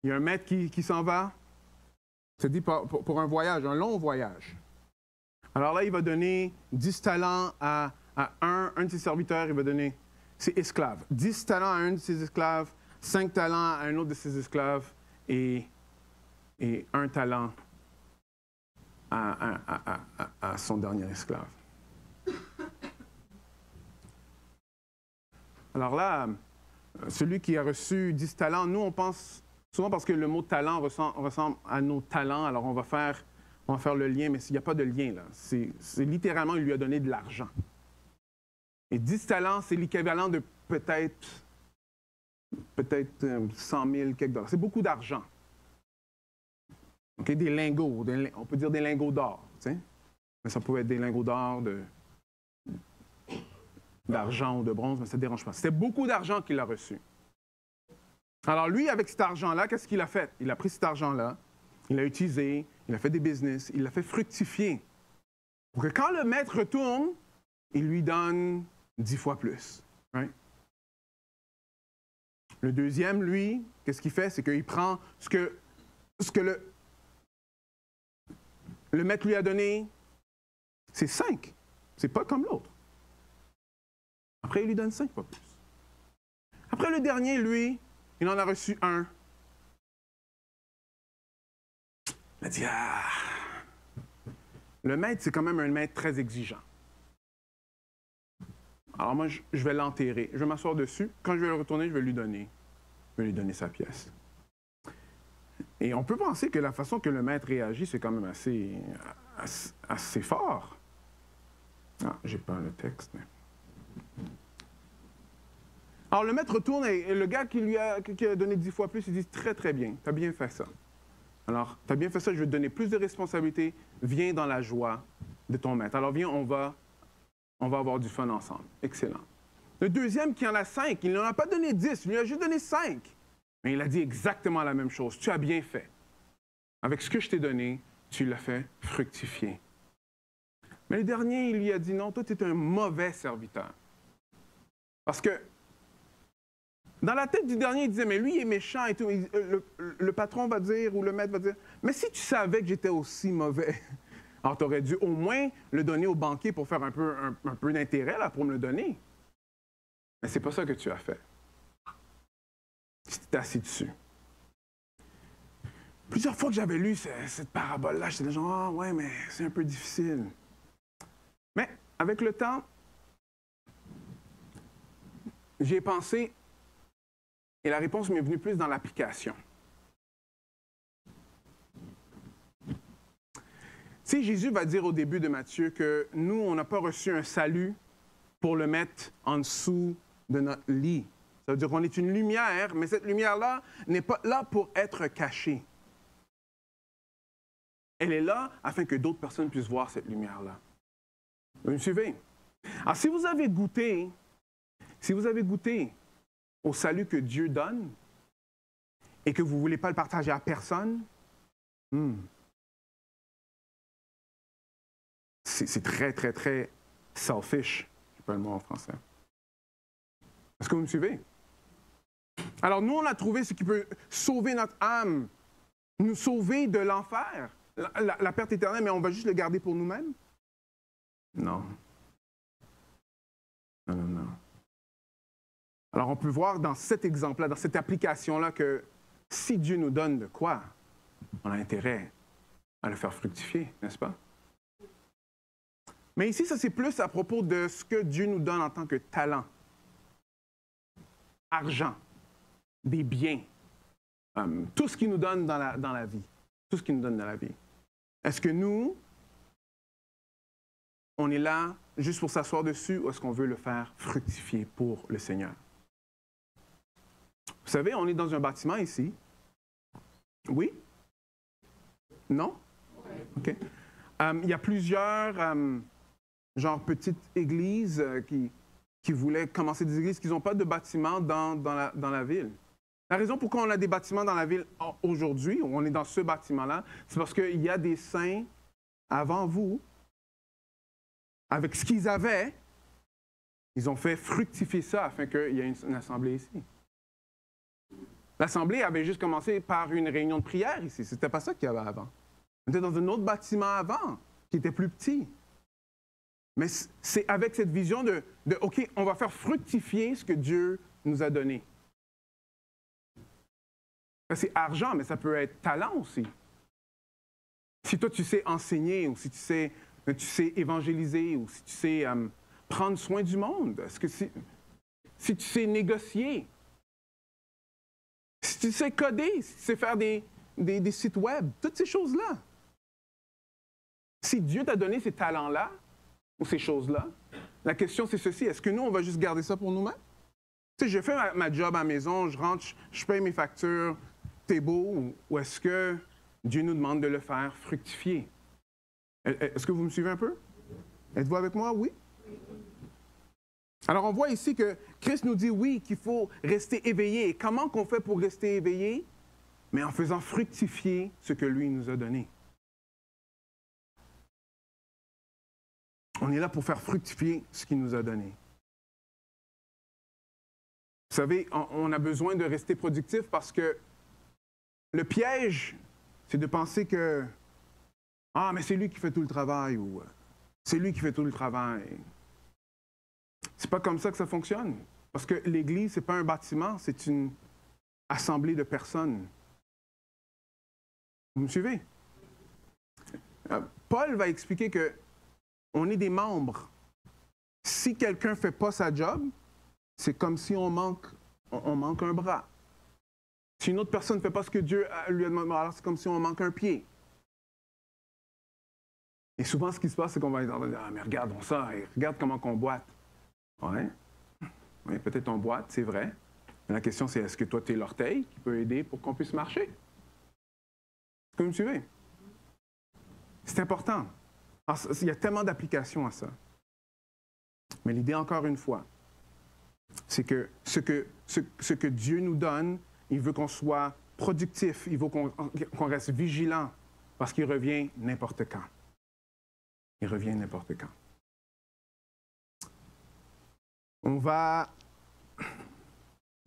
y a un maître qui s'en va. C'est dit pour un voyage, un long voyage. Alors là, il va donner 10 talents à un de ses serviteurs, il va donner ses esclaves. 10 talents à un de ses esclaves, 5 talents à un autre de ses esclaves et 1 talent à son dernier esclave. Alors là, celui qui a reçu 10 talents, nous on pense souvent parce que le mot talent ressemble à nos talents, alors on va faire le lien, mais il n'y a pas de lien là. C'est littéralement, il lui a donné de l'argent. Et 10 talents, c'est l'équivalent de peut-être 100 000 quelques dollars. C'est beaucoup d'argent. Okay? Des lingots, on peut dire des lingots d'or. Mais ça pouvait être des lingots d'or, d'argent ou de bronze, mais ça ne dérange pas. C'était beaucoup d'argent qu'il a reçu. Alors lui, avec cet argent-là, qu'est-ce qu'il a fait? Il a pris cet argent-là, il l'a utilisé, il a fait des business, il l'a fait fructifier. Pour que quand le maître retourne, il lui donne 10 fois plus. Right? Le deuxième, lui, qu'est-ce qu'il fait? C'est qu'il prend ce que le maître lui a donné, c'est 5. C'est pas comme l'autre. Après, il lui donne 5 fois plus. Après, le dernier, lui, il en a reçu 1. Il a dit, le maître, c'est quand même un maître très exigeant. Alors moi, je vais l'enterrer. Je vais m'asseoir dessus. Quand je vais le retourner, je vais lui donner sa pièce. Et on peut penser que la façon que le maître réagit, c'est quand même assez fort. Ah, j'ai pas le texte, mais... Alors, le maître retourne et le gars qui a donné 10 fois plus, il dit « Très, très bien, tu as bien fait ça. Alors, tu as bien fait ça, je vais te donner plus de responsabilités. Viens dans la joie de ton maître. Alors, viens, on va avoir du fun ensemble. » Excellent. Le deuxième qui en a 5, il n'en a pas donné 10, il lui a juste donné 5. Mais il a dit exactement la même chose. Tu as bien fait. Avec ce que je t'ai donné, tu l'as fait fructifier. Mais le dernier, il lui a dit « Non, toi, tu es un mauvais serviteur. Parce que dans la tête du dernier, il disait, mais lui, il est méchant et tout. Le patron va dire, ou le maître va dire, mais si tu savais que j'étais aussi mauvais, alors tu aurais dû au moins le donner au banquier pour faire un peu d'intérêt, là, pour me le donner. Mais c'est pas ça que tu as fait. Tu t'es assis dessus. Plusieurs fois que j'avais lu cette parabole-là, j'étais genre, ah ouais, mais c'est un peu difficile. Mais avec le temps, j'y ai pensé et la réponse m'est venue plus dans l'application. Tu sais, Jésus va dire au début de Matthieu que nous, on n'a pas reçu un salut pour le mettre en dessous de notre lit. Ça veut dire qu'on est une lumière, mais cette lumière-là n'est pas là pour être cachée. Elle est là afin que d'autres personnes puissent voir cette lumière-là. Vous me suivez? Alors, si vous avez goûté au salut que Dieu donne et que vous ne voulez pas le partager à personne, c'est très, très, très selfish. Je sais pas le mot en français. Est-ce que vous me suivez? Alors, nous, on a trouvé ce qui peut sauver notre âme, nous sauver de l'enfer, la perte éternelle, mais on va juste le garder pour nous-mêmes? Non. Non, non, non. Alors, on peut voir dans cet exemple-là, dans cette application-là, que si Dieu nous donne de quoi, on a intérêt à le faire fructifier, n'est-ce pas? Mais ici, ça, c'est plus à propos de ce que Dieu nous donne en tant que talent, argent, des biens, tout ce qu'il nous donne dans la vie. Tout ce qu'il nous donne dans la vie. Est-ce que nous, on est là juste pour s'asseoir dessus ou est-ce qu'on veut le faire fructifier pour le Seigneur? Vous savez, on est dans un bâtiment ici. Oui? Non? OK. Il y a plusieurs petites églises qui voulaient commencer des églises qui n'ont pas de bâtiment dans la ville. La raison pourquoi on a des bâtiments dans la ville aujourd'hui, où on est dans ce bâtiment-là, c'est parce qu'il y a des saints avant vous, avec ce qu'ils avaient, ils ont fait fructifier ça afin qu'il y ait une assemblée ici. L'assemblée avait juste commencé par une réunion de prière ici. C'était pas ça qu'il y avait avant. On était dans un autre bâtiment avant, qui était plus petit. Mais c'est avec cette vision de OK, on va faire fructifier ce que Dieu nous a donné. C'est argent, mais ça peut être talent aussi. Si toi, tu sais enseigner, ou si tu sais évangéliser, ou si tu sais prendre soin du monde, est-ce que si tu sais négocier, si tu sais coder, si tu sais faire des sites web, toutes ces choses-là. Si Dieu t'a donné ces talents-là, ou ces choses-là, la question c'est ceci, est-ce que nous, on va juste garder ça pour nous-mêmes? Tu sais, je fais ma job à la maison, je rentre, je paye mes factures, t'es beau, ou est-ce que Dieu nous demande de le faire fructifier? Est-ce que vous me suivez un peu? Êtes-vous avec moi? Oui? Alors, on voit ici que Christ nous dit, oui, qu'il faut rester éveillé. Et comment qu'on fait pour rester éveillé? Mais en faisant fructifier ce que lui nous a donné. On est là pour faire fructifier ce qu'il nous a donné. Vous savez, on a besoin de rester productif parce que le piège, c'est de penser que « Ah, mais c'est lui qui fait tout le travail » ou « C'est lui qui fait tout le travail ». C'est pas comme ça que ça fonctionne. Parce que l'Église, c'est pas un bâtiment, c'est une assemblée de personnes. Vous me suivez? Paul va expliquer que on est des membres. Si quelqu'un ne fait pas sa job, c'est comme si on manque un bras. Si une autre personne ne fait pas ce que Dieu lui a demandé, alors c'est comme si on manque un pied. Et souvent, ce qui se passe, c'est qu'on va dire « Ah, mais regardons ça, et regarde comment on boite. » Oui, peut-être on boite, c'est vrai. Mais la question, c'est est-ce que toi, tu es l'orteil qui peut aider pour qu'on puisse marcher? Est-ce que vous me suivez? C'est important. Alors, il y a tellement d'applications à ça. Mais l'idée, encore une fois, c'est que ce que Dieu nous donne, il veut qu'on soit productif, il veut qu'on reste vigilant, parce qu'il revient n'importe quand. Il revient n'importe quand. On va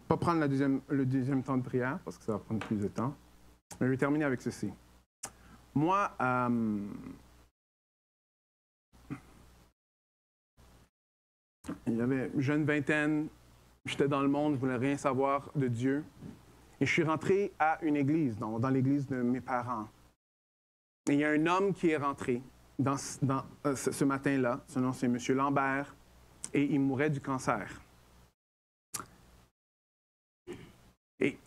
pas prendre le deuxième temps de prière, parce que ça va prendre plus de temps. Mais je vais terminer avec ceci. Moi, j'avais une jeune vingtaine, j'étais dans le monde, je voulais rien savoir de Dieu. Et je suis rentré à une église, dans l'église de mes parents. Et il y a un homme qui est rentré ce matin-là. Son nom, c'est M. Lambert, et il mourait du cancer. Et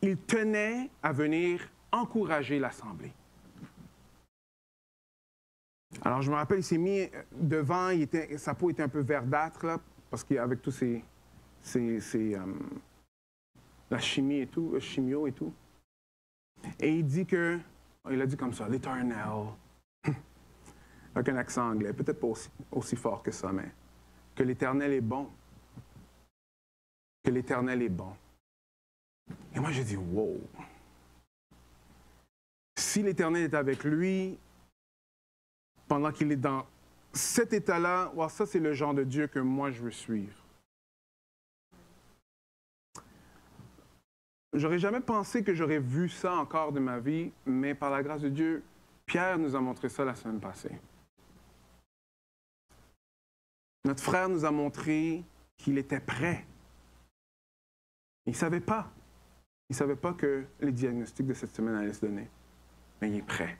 il tenait à venir encourager l'Assemblée. Alors, je me rappelle, il s'est mis devant, sa peau était un peu verdâtre, là, parce qu'avec tous la chimie et tout, chimio et tout. Et il a dit comme ça, l'Éternel, avec un accent anglais, peut-être pas aussi fort que ça, mais que l'Éternel est bon. Que l'Éternel est bon. Et moi, j'ai dit, wow. Si l'Éternel est avec lui, pendant qu'il est dans cet état-là, wow, ça, c'est le genre de Dieu que moi, je veux suivre. J'aurais jamais pensé que j'aurais vu ça encore de ma vie, mais par la grâce de Dieu, Pierre nous a montré ça la semaine passée. Notre frère nous a montré qu'il était prêt. Il ne savait pas. Il ne savait pas que les diagnostics de cette semaine allaient se donner. Mais il est prêt.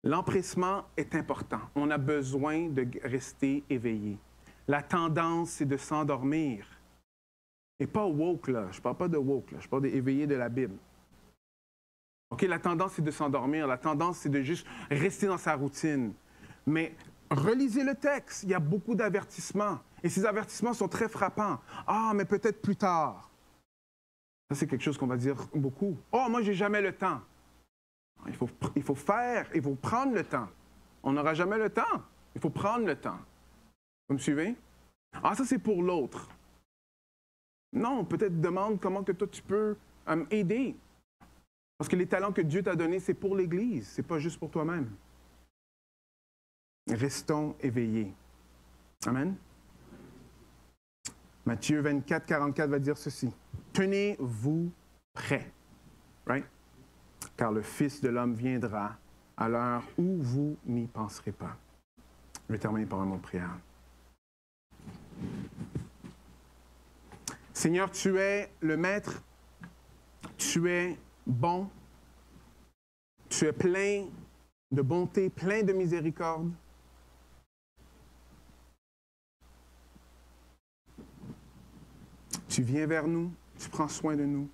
L'empressement est important. On a besoin de rester éveillé. La tendance, c'est de s'endormir. Et pas woke, là. Je ne parle pas de woke, là. Je parle d'éveillé de la Bible. OK, la tendance, c'est de s'endormir. La tendance, c'est de juste rester dans sa routine. Mais relisez le texte. Il y a beaucoup d'avertissements. Et ces avertissements sont très frappants. Ah, mais peut-être plus tard. Ça, c'est quelque chose qu'on va dire beaucoup. Oh, moi, j'ai jamais le temps. Il faut faire, il faut prendre le temps. On n'aura jamais le temps. Il faut prendre le temps. Vous me suivez? Ah, ça, c'est pour l'autre. Non, peut-être demande comment que toi, tu peux aider. Parce que les talents que Dieu t'a donnés, c'est pour l'Église. Ce n'est pas juste pour toi-même. Restons éveillés. Amen. Matthieu 24, 44 va dire ceci. Tenez-vous prêts. Right? Car le Fils de l'homme viendra à l'heure où vous n'y penserez pas. Je vais terminer par un mot de prière. Seigneur, tu es le Maître, tu es bon, tu es plein de bonté, plein de miséricorde. Tu viens vers nous, tu prends soin de nous.